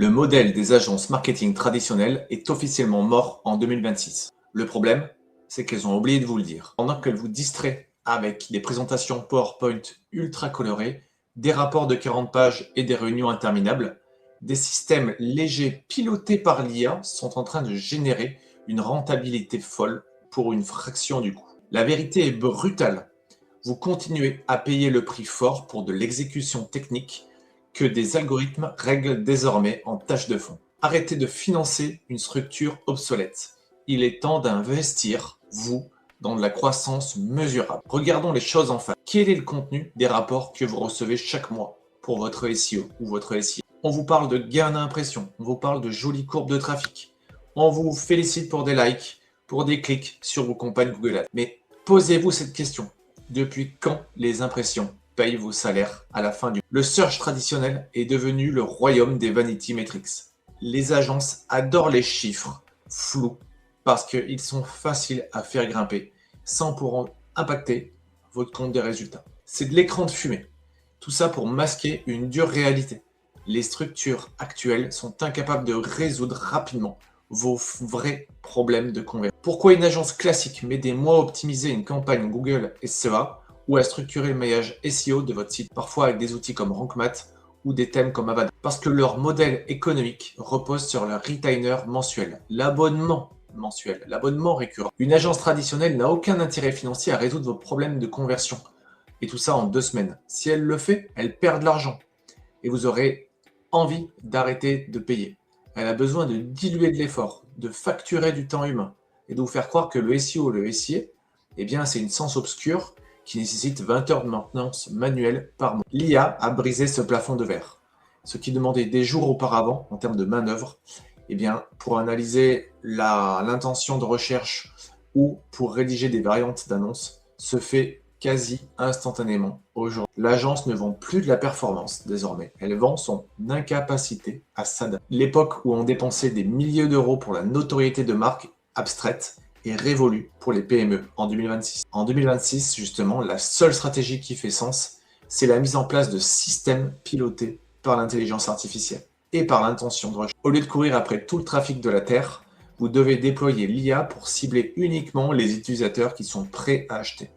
Le modèle des agences marketing traditionnelles est officiellement mort en 2026. Le problème, c'est qu'elles ont oublié de vous le dire. Pendant qu'elles vous distraient avec des présentations PowerPoint ultra colorées, des rapports de 40 pages et des réunions interminables, des systèmes légers pilotés par l'IA sont en train de générer une rentabilité folle pour une fraction du coût. La vérité est brutale. Vous continuez à payer le prix fort pour de l'exécution technique que des algorithmes règlent désormais en tâche de fond. Arrêtez de financer une structure obsolète. Il est temps d'investir, vous, dans de la croissance mesurable. Regardons les choses en face. Quel est le contenu des rapports que vous recevez chaque mois pour votre SEO ou votre SIA? On vous parle de gains d'impression, on vous parle de jolies courbes de trafic, on vous félicite pour des likes, pour des clics sur vos campagnes Google Ads. Mais posez-vous cette question. Depuis quand les impressions payent vos salaires à la fin du mois? Le search traditionnel est devenu le royaume des vanity metrics. Les agences adorent les chiffres flous parce qu'ils sont faciles à faire grimper sans pour impacter votre compte des résultats. C'est de l'écran de fumée. Tout ça pour masquer une dure réalité. Les structures actuelles sont incapables de résoudre rapidement vos vrais problèmes de conversion. Pourquoi une agence classique met des mois à optimiser une campagne Google SEA ou à structurer le maillage SEO de votre site, parfois avec des outils comme RankMath ou des thèmes comme Avada? Parce que leur modèle économique repose sur le retainer mensuel, l'abonnement mensuel, l'abonnement récurrent. Une agence traditionnelle n'a aucun intérêt financier à résoudre vos problèmes de conversion. Et tout ça en 2 semaines. Si elle le fait, elle perd de l'argent. Et vous aurez envie d'arrêter de payer. Elle a besoin de diluer de l'effort, de facturer du temps humain et de vous faire croire que le SEO, le SIA, eh bien, c'est une science obscure qui nécessite 20 heures de maintenance manuelle par mois. L'IA a brisé ce plafond de verre. Ce qui demandait des jours auparavant, en termes de main-d'œuvre, eh bien, pour analyser l'intention de recherche ou pour rédiger des variantes d'annonces, se fait quasi instantanément aujourd'hui. L'agence ne vend plus de la performance désormais, elle vend son incapacité à s'adapter. L'époque où on dépensait des milliers d'euros pour la notoriété de marque abstraite est révolue pour les PME en 2026. En 2026, justement, la seule stratégie qui fait sens, c'est la mise en place de systèmes pilotés par l'intelligence artificielle et par l'intention de recherche. Au lieu de courir après tout le trafic de la Terre, vous devez déployer l'IA pour cibler uniquement les utilisateurs qui sont prêts à acheter.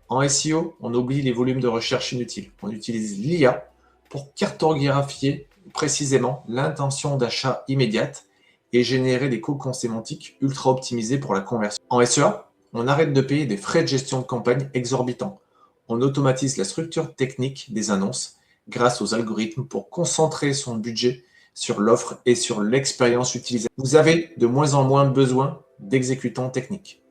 En SEO, on oublie les volumes de recherche inutiles. On utilise l'IA pour cartographier précisément l'intention d'achat immédiate et générer des cookies sémantiques ultra optimisés pour la conversion. En SEA, on arrête de payer des frais de gestion de campagne exorbitants. On automatise la structure technique des annonces grâce aux algorithmes pour concentrer son budget sur l'offre et sur l'expérience utilisateur. Vous avez de moins en moins besoin d'exécutants techniques.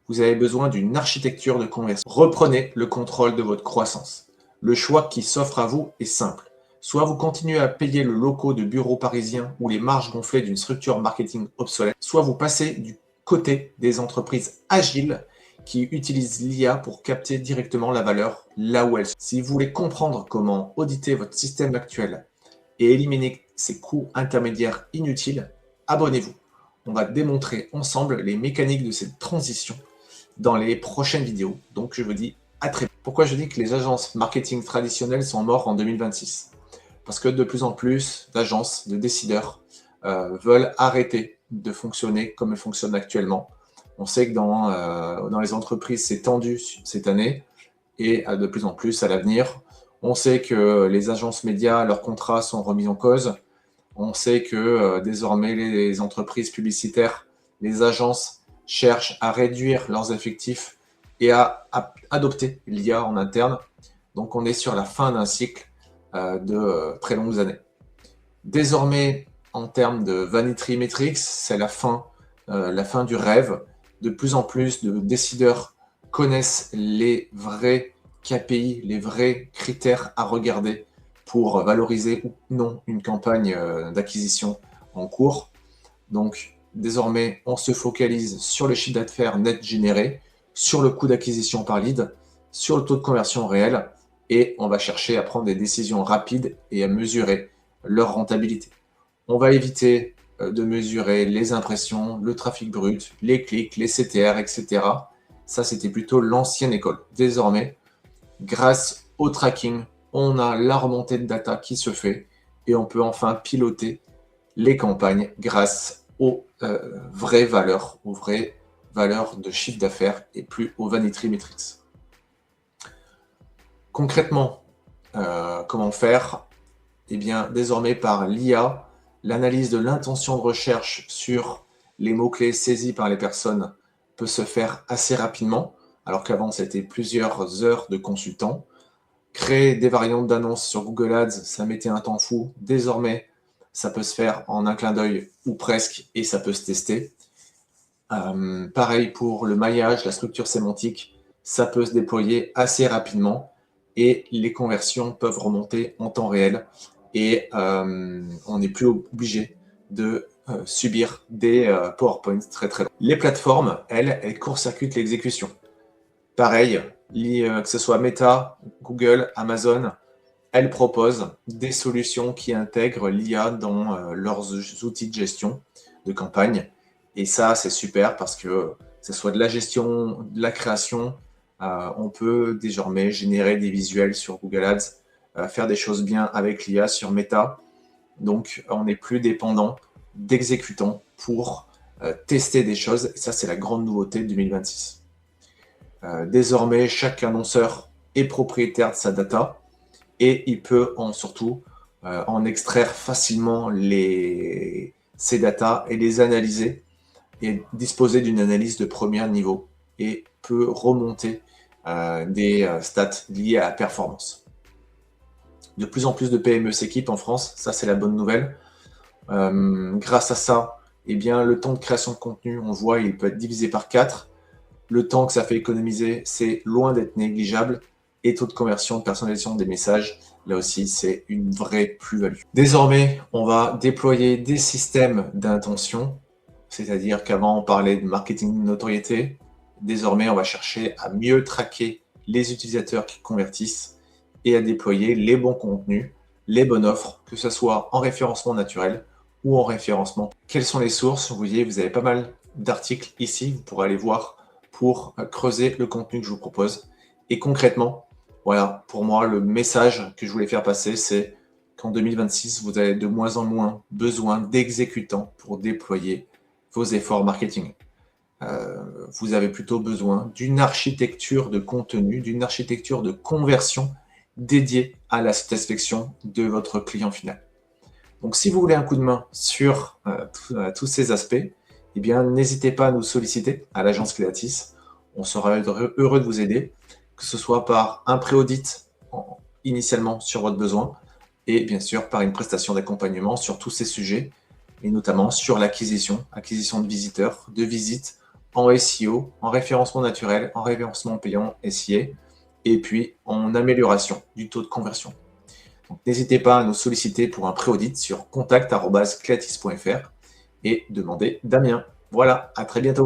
Vous avez besoin d'une architecture de conversion. Reprenez le contrôle de votre croissance. Le choix qui s'offre à vous est simple. Soit vous continuez à payer le locaux de bureaux parisiens ou les marges gonflées d'une structure marketing obsolète, soit vous passez du côté des entreprises agiles qui utilisent l'IA pour capter directement la valeur là où elle se trouve. Si vous voulez comprendre comment auditer votre système actuel et éliminer ces coûts intermédiaires inutiles, abonnez-vous. On va démontrer ensemble les mécaniques de cette transition dans les prochaines vidéos. Donc je vous dis à très vite. Pourquoi je dis que les agences marketing traditionnelles sont mortes en 2026? Parce que de plus en plus d'agences, de décideurs veulent arrêter de fonctionner comme elles fonctionnent actuellement. On sait que dans les entreprises, c'est tendu cette année et de plus en plus à l'avenir. On sait que les agences médias, leurs contrats sont remis en cause. On sait que désormais, les entreprises publicitaires, les agences cherchent à réduire leurs effectifs et à adopter l'IA en interne. Donc, on est sur la fin d'un cycle de très longues années. Désormais, en termes de vanity metrics, c'est la fin du rêve. De plus en plus de décideurs connaissent les vrais KPI, les vrais critères à regarder pour valoriser ou non une campagne d'acquisition en cours. Donc, désormais, on se focalise sur le chiffre d'affaires net généré, sur le coût d'acquisition par lead, sur le taux de conversion réel, et on va chercher à prendre des décisions rapides et à mesurer leur rentabilité. On va éviter de mesurer les impressions, le trafic brut, les clics, les CTR, etc. Ça, c'était plutôt l'ancienne école. Désormais, grâce au tracking, on a la remontée de data qui se fait et on peut enfin piloter les campagnes grâce aux vraies valeurs de chiffre d'affaires et plus aux vanity metrics. Concrètement, comment faire? Eh bien, désormais par l'IA, l'analyse de l'intention de recherche sur les mots-clés saisis par les personnes peut se faire assez rapidement, alors qu'avant c'était plusieurs heures de consultant. Créer des variantes d'annonces sur Google Ads, ça mettait un temps fou. Désormais, ça peut se faire en un clin d'œil ou presque, et ça peut se tester. Pareil pour le maillage, la structure sémantique, ça peut se déployer assez rapidement et les conversions peuvent remonter en temps réel et on n'est plus obligé de subir des PowerPoints très très longs. Les plateformes, elles court-circuitent l'exécution. Pareil, que ce soit Meta, Google, Amazon, elles proposent des solutions qui intègrent l'IA dans leurs outils de gestion de campagne. Et ça, c'est super parce que ce soit de la gestion, de la création, on peut désormais générer des visuels sur Google Ads, faire des choses bien avec l'IA sur Meta. Donc, on n'est plus dépendant d'exécutants pour tester des choses. Et ça, c'est la grande nouveauté de 2026. Désormais, chaque annonceur est propriétaire de sa data et il peut surtout en extraire facilement ces data et les analyser et disposer d'une analyse de premier niveau et peut remonter des stats liées à la performance. De plus en plus de PME s'équipent en France, ça c'est la bonne nouvelle. Grâce à ça, eh bien, le temps de création de contenu, on voit, il peut être divisé par 4. Le temps que ça fait économiser, c'est loin d'être négligeable. Et taux de conversion, de personnalisation des messages, là aussi, c'est une vraie plus-value. Désormais, on va déployer des systèmes d'intention, c'est-à-dire qu'avant, on parlait de marketing de notoriété. Désormais, on va chercher à mieux traquer les utilisateurs qui convertissent et à déployer les bons contenus, les bonnes offres, que ce soit en référencement naturel ou en référencement. Quelles sont les sources? Vous voyez, vous avez pas mal d'articles ici, vous pourrez aller voir pour creuser le contenu que je vous propose. Et concrètement, voilà, pour moi, le message que je voulais faire passer, c'est qu'en 2026, vous avez de moins en moins besoin d'exécutants pour déployer vos efforts marketing. Vous avez plutôt besoin d'une architecture de contenu, d'une architecture de conversion dédiée à la satisfaction de votre client final. Donc, si vous voulez un coup de main sur tous ces aspects, eh bien, n'hésitez pas à nous solliciter à l'agence Cleatis. On sera heureux de vous aider, que ce soit par un pré-audit initialement sur votre besoin et bien sûr par une prestation d'accompagnement sur tous ces sujets et notamment sur l'acquisition de visiteurs, de visites en SEO, en référencement naturel, en référencement payant SIA et puis en amélioration du taux de conversion. Donc, n'hésitez pas à nous solliciter pour un pré-audit sur contact@cleatis.fr et demandez Damien. Voilà, à très bientôt.